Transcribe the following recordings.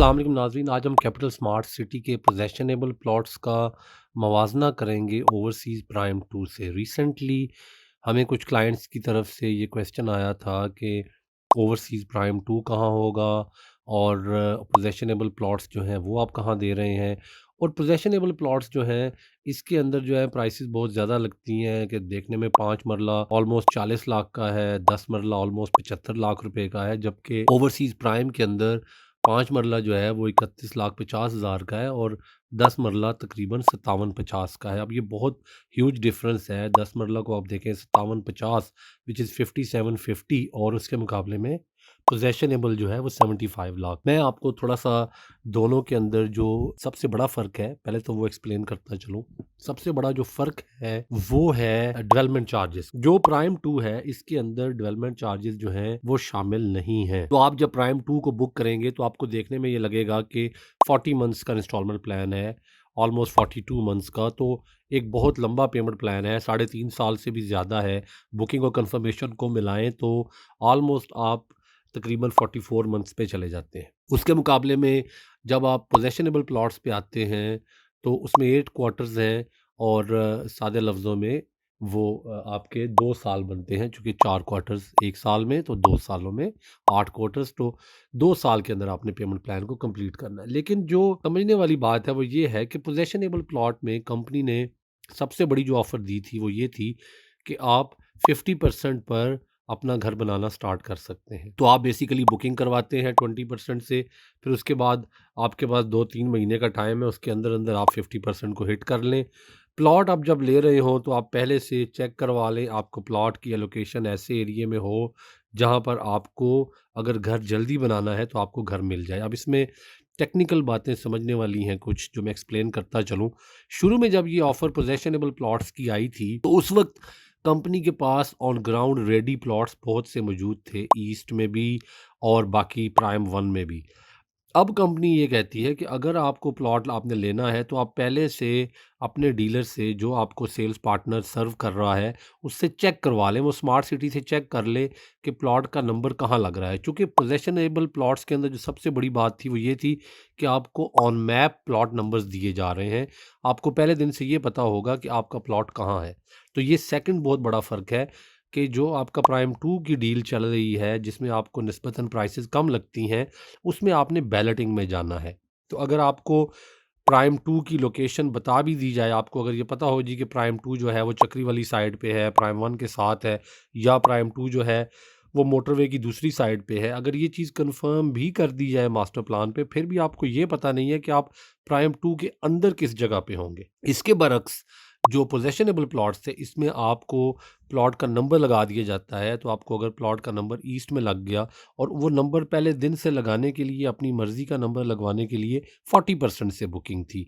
अस्सलाम वालेकुम नाज़रीन, आज हम कैपिटल स्मार्ट सिटी के पोजेशनेबल प्लॉट्स का मवाजना करेंगे ओवरसीज़ प्राइम 2 से। रिसेंटली हमें कुछ क्लाइंट्स की तरफ से ये क्वेश्चन आया था कि ओवरसीज़ प्राइम 2 कहाँ होगा और पोजेशनेबल प्लॉट्स जो हैं वो आप कहाँ दे रहे हैं। और पोजेशनेबल प्लॉट्स जो हैं इसके अंदर जो है प्राइसेस बहुत ज़्यादा लगती हैं कि देखने में 5 मरला ऑलमोस्ट 40 लाख का है, 10 मरला ऑलमोस्ट 75 लाख रुपए का है, जबकि ओवरसीज़ प्राइम के अंदर 5 मरला जो है वो 31,50,000 का है और 10 मरला तकरीबन 57-50 का है। अब ये बहुत ह्यूज डिफरेंस है। 10 मरला को आप देखें 57-50 विच इज़ 5750 और उसके मुकाबले में पोज़ेशनेबल जो है वो 75 लाख। मैं आपको थोड़ा-सा दोनों के अंदर जो सबसे बड़ा फ़र्क है, पहले तो वो एक्सप्लेन करता चलूँ। सबसे बड़ा जो फ़र्क है वो है डेवलपमेंट चार्जेस। जो प्राइम 2 है इसके अंदर डेवलपमेंट चार्जेस जो हैं वो शामिल नहीं हैं। तो आप जब प्राइम 2 को बुक करेंगे तो आपको देखने में ये लगेगा कि 40 मंथ्स का इंस्टॉलमेंट प्लान है, ऑलमोस्ट 42 मंथ्स का। तो एक बहुत लंबा पेमेंट प्लान है, 3.5 साल से भी ज़्यादा है। बुकिंग और कन्फर्मेशन को मिलाएँ तो ऑलमोस्ट आप तकरीबन 44 मंथ्स पे चले जाते हैं। उसके मुकाबले में जब आप पोज़ेशनेबल प्लॉट्स पे आते हैं तो उसमें 8 क्वार्टर्स हैं और सादे लफ्ज़ों में वो आपके 2 साल बनते हैं, चूँकि 4 क्वार्टर्स 1 साल में तो 2 सालों में 8 क्वार्टर्स, तो 2 साल के अंदर आपने पेमेंट प्लान को कंप्लीट करना है। लेकिन जो समझने वाली बात है वो ये है कि पोज़ेशनेबल प्लॉट में कंपनी ने सबसे बड़ी जो ऑफ़र दी थी वो ये थी कि आप 50% पर अपना घर बनाना स्टार्ट कर सकते हैं। तो आप बेसिकली बुकिंग करवाते हैं 20% से, फिर उसके बाद आपके पास 2-3 महीने का टाइम है, उसके अंदर-अंदर आप 50% को हिट कर लें। प्लॉट आप जब ले रहे हों तो आप पहले से चेक करवा लें, आपको प्लॉट की एलोकेशन ऐसे एरिया में हो जहाँ पर आपको अगर घर जल्दी बनाना है तो आपको घर मिल जाए। अब इसमें टेक्निकल बातें समझने वाली हैं कुछ, जो मैं एक्सप्लेन करता चलूँ। शुरू में जब ये ऑफ़र पोज़ेशनेबल प्लॉट्स की आई थी तो उस वक़्त कंपनी के pass on ground ready plots बहुत से मौजूद थे, ईस्ट में भी और बाकी प्राइम 1 में भी। अब कंपनी ये कहती है कि अगर आपको प्लॉट आपने लेना है तो आप पहले से अपने डीलर से, जो आपको सेल्स पार्टनर सर्व कर रहा है, उससे चेक करवा लें। वो स्मार्ट सिटी से चेक कर ले कि प्लॉट का नंबर कहाँ लग रहा है। चूँकि पोज़ेशनेबल प्लॉट्स के अंदर जो सबसे बड़ी बात थी वो ये थी कि आपको ऑन मैप प्लॉट नंबर्स दिए जा रहे हैं। आपको पहले दिन से ये पता होगा कि आपका प्लॉट कहाँ है। तो ये सेकंड बहुत बड़ा फ़र्क है कि जो आपका प्राइम 2 की डील चल रही है, जिसमें आपको निस्बतन प्राइसेस कम लगती हैं, उसमें आपने बैलेटिंग में जाना है। तो अगर आपको प्राइम 2 की लोकेशन बता भी दी जाए, आपको अगर ये पता हो जी कि प्राइम 2 जो है वो चक्री वाली साइड पे है, प्राइम 1 के साथ है, या प्राइम 2 जो है वो मोटरवे की दूसरी साइड पे है, अगर ये चीज़ कंफर्म भी कर दी जाए मास्टर प्लान पे, फिर भी आपको ये पता नहीं है कि आप प्राइम 2 के अंदर किस जगह पे होंगे। इसके बरक्स जो पोज़ेशनेबल प्लॉट्स थे, इसमें आपको प्लॉट का नंबर लगा दिया जाता है। तो आपको अगर प्लॉट का नंबर ईस्ट में लग गया और वो नंबर पहले दिन से लगाने के लिए, अपनी मर्ज़ी का नंबर लगवाने के लिए 40% से बुकिंग थी।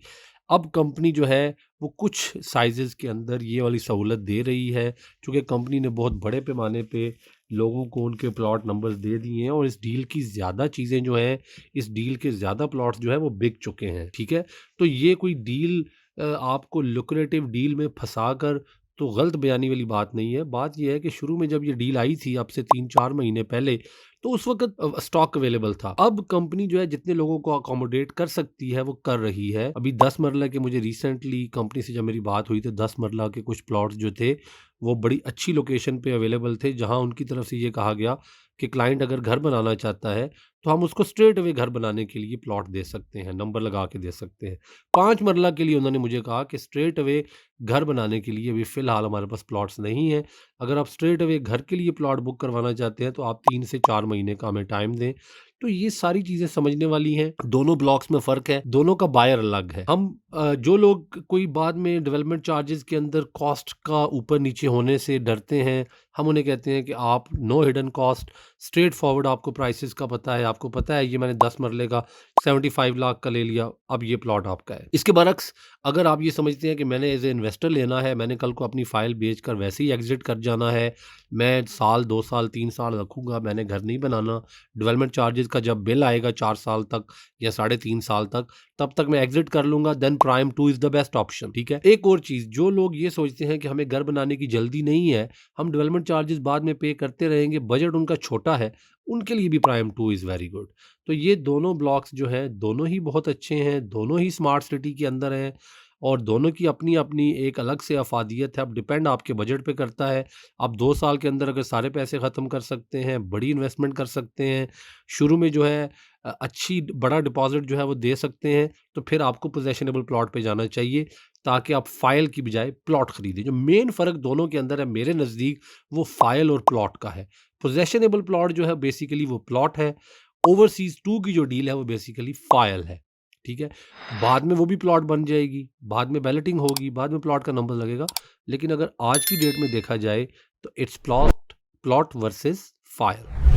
अब कंपनी जो है वो कुछ साइज़ेज़ के अंदर ये वाली सहूलत दे रही है, चूँकि कंपनी ने बहुत बड़े पैमाने पे लोगों को उनके प्लॉट नंबर्स दे दिए हैं और इस डील की ज़्यादा चीज़ें जो हैं, इस डील के ज़्यादा प्लॉट्स जो हैं वो बिक चुके हैं, ठीक है? तो ये कोई डील आपको लुक्रेटिव डील में फँसाकर तो गलत बयानी वाली बात नहीं है। बात ये है कि शुरू में जब ये डील आई थी, अब से 3-4 महीने पहले, तो उस वक़्त स्टॉक अवेलेबल था। अब कंपनी जो है जितने लोगों को अकोमोडेट कर सकती है वो कर रही है। अभी 10 मरला के, मुझे रिसेंटली कंपनी से जब मेरी बात हुई तो 10 मरला के कुछ प्लॉट्स जो थे वो बड़ी अच्छी लोकेशन पे अवेलेबल थे, जहाँ उनकी तरफ से ये कहा गया कि क्लाइंट अगर घर बनाना चाहता है तो हम उसको स्ट्रेट अवे घर बनाने के लिए प्लॉट दे सकते हैं, नंबर लगा के दे सकते हैं। 5 मरला के लिए उन्होंने मुझे कहा कि स्ट्रेट अवे घर बनाने के लिए अभी फ़िलहाल हमारे पास प्लॉट्स नहीं हैं। अगर आप स्ट्रेट अवे घर के लिए प्लॉट बुक करवाना चाहते हैं तो आप 3 से 4 महीने का हमें टाइम दें। तो ये सारी चीज़ें समझने वाली हैं। दोनों ब्लॉक्स में फ़र्क है, दोनों का बायर अलग है। हम जो लोग कोई बाद में डेवलपमेंट चार्जेज़ के अंदर कॉस्ट का ऊपर-नीचे होने से डरते हैं, हम उन्हें कहते हैं कि आप no hidden cost, straightforward आपको प्राइसेज़ का पता है, आपको पता है ये मैंने 10 मरले का 75 लाख का ले लिया, अब ये प्लॉट आपका है। इसके बरक्स अगर आप ये समझते हैं कि मैंने एज़ ए इन्वेस्टर लेना है, मैंने कल को अपनी फ़ाइल बेचकर वैसे ही एग्ज़िट कर जाना है, मैं साल, 2 साल, 3 साल रखूँगा, मैंने घर नहीं बनाना, डेवलपमेंट चार्जेज़ का जब बिल आएगा 4 साल तक या साढ़े 3 साल तक, तब तक मैं एग्ज़िट कर लूँगा, then prime 2 is the best option, ठीक है? एक और चीज़, जो लोग ये सोचते हैं कि हमें घर बनाने की जल्दी नहीं है, हम डेवलपमेंट डेवलपमेंट चार्जेस बाद में पे करते रहेंगे, बजट उनका छोटा है, उनके लिए भी प्राइम 2 इज़ वेरी गुड। तो ये दोनों ब्लॉक्स जो हैं, दोनों ही बहुत अच्छे हैं, दोनों ही स्मार्ट सिटी के अंदर हैं और दोनों की अपनी-अपनी एक अलग से अफ़ादियत है। अब डिपेंड आपके बजट पे करता है। आप 2 साल के अंदर अगर सारे पैसे ख़त्म कर सकते हैं, बड़ी इन्वेस्टमेंट कर सकते हैं, शुरू में जो है अच्छी बड़ा डिपॉज़िट जो है वो दे सकते हैं, तो फिर आपको पोज़ेशनेबल प्लॉट पे जाना चाहिए, ताकि आप फ़ाइल की बजाय प्लॉट खरीदें। जो मेन फ़र्क दोनों के अंदर है मेरे नज़दीक, वो फ़ाइल और प्लॉट का है। पोज़ेशनेबल प्लॉट जो है बेसिकली वो प्लॉट है, ओवरसीज़ 2 की जो डील है वो बेसिकली फ़ाइल है, ठीक है? बाद में वो भी प्लॉट बन जाएगी, बाद में बैलेटिंग होगी, बाद में प्लॉट का नंबर लगेगा, लेकिन अगर आज की डेट में देखा जाए तो it's plot plot versus file.